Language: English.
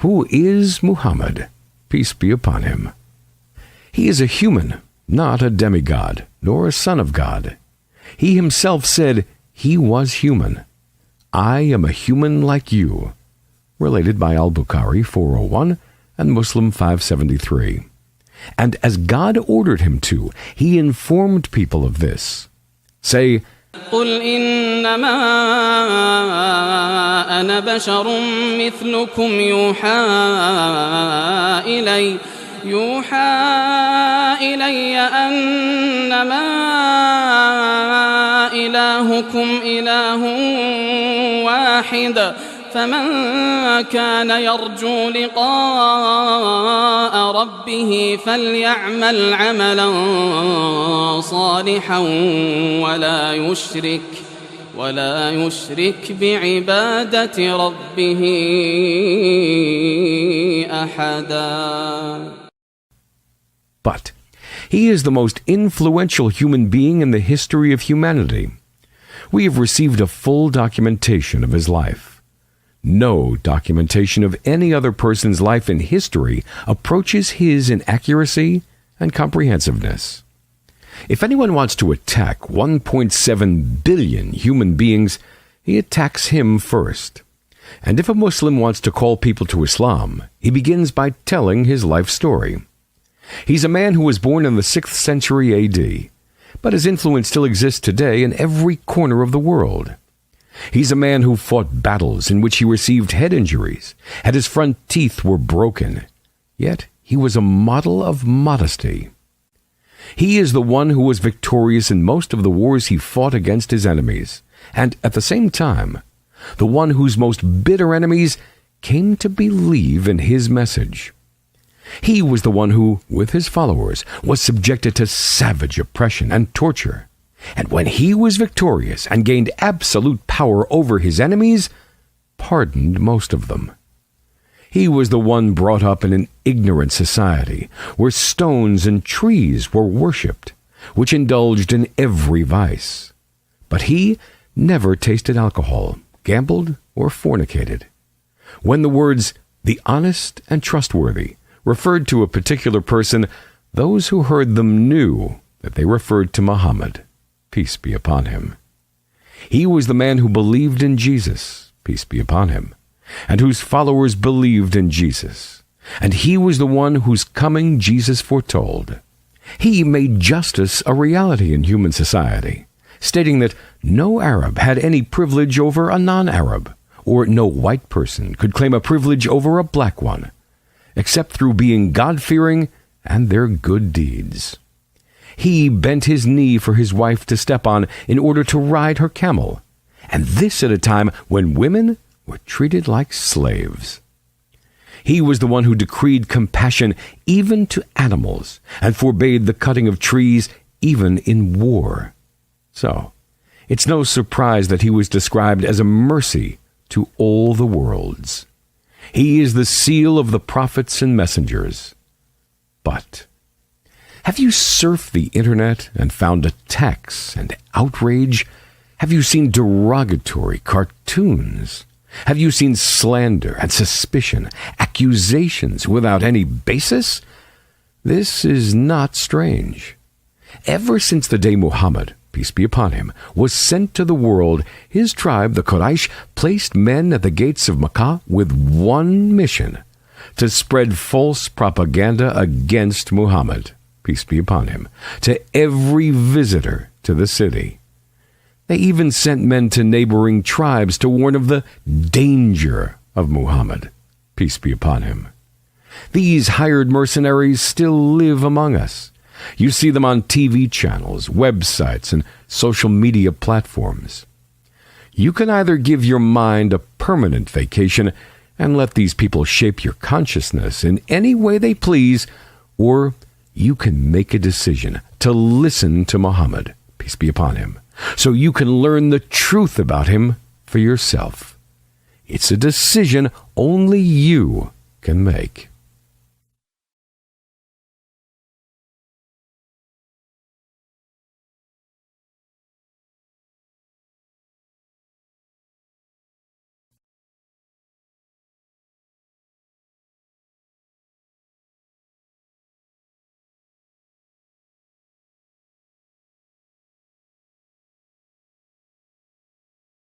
Who is Muhammad? Peace be upon him. He is a human, not a demigod, nor a son of God. He himself said he was human. I am a human like you. Related by Al-Bukhari 401 and Muslim 573. And as God ordered him to, he informed people of this. Say, قل إنما أنا بشر مثلكم يوحى إلي أنما إلهكم إله واحد فمن كان يرجو لقاء ربه فليعمل عملا صالحا ولا يشرك بعبادة ربه أحدا. But he is the most influential human being in the history of humanity. We have received a full documentation of his life. No documentation of any other person's life in history approaches his in accuracy and comprehensiveness. If anyone wants to attack 1.7 billion human beings, he attacks him first. And if a Muslim wants to call people to Islam, he begins by telling his life story. He's a man who was born in the 6th century A.D., but his influence still exists today in every corner of the world. He's a man who fought battles in which he received head injuries, and his front teeth were broken. Yet he was a model of modesty. He is the one who was victorious in most of the wars he fought against his enemies, and at the same time, the one whose most bitter enemies came to believe in his message. He was the one who, with his followers, was subjected to savage oppression and torture. And when he was victorious and gained absolute power over his enemies, pardoned most of them. He was the one brought up in an ignorant society, where stones and trees were worshipped, which indulged in every vice. But he never tasted alcohol, gambled, or fornicated. When the words, the honest and trustworthy, referred to a particular person, those who heard them knew that they referred to Muhammad, peace be upon him. He was the man who believed in Jesus, peace be upon him, and whose followers believed in Jesus. And he was the one whose coming Jesus foretold. He made justice a reality in human society, stating that no Arab had any privilege over a non-Arab, or no white person could claim a privilege over a black one, except through being God-fearing and their good deeds. He bent his knee for his wife to step on in order to ride her camel, and this at a time when women were treated like slaves. He was the one who decreed compassion even to animals and forbade the cutting of trees even in war. So, it's no surprise that he was described as a mercy to all the worlds. He is the seal of the prophets and messengers. But have you surfed the internet and found attacks and outrage? Have you seen derogatory cartoons? Have you seen slander and suspicion, accusations without any basis? This is not strange. Ever since the day Muhammad, peace be upon him, was sent to the world, his tribe, the Quraysh, placed men at the gates of Makkah with one mission: to spread false propaganda against Muhammad, peace be upon him, to every visitor to the city. They even sent men to neighboring tribes to warn of the danger of Muhammad, peace be upon him. These hired mercenaries still live among us. You see them on TV channels, websites, and social media platforms. You can either give your mind a permanent vacation and let these people shape your consciousness in any way they please, or you can make a decision to listen to Muhammad, peace be upon him, so you can learn the truth about him for yourself. It's a decision only you can make.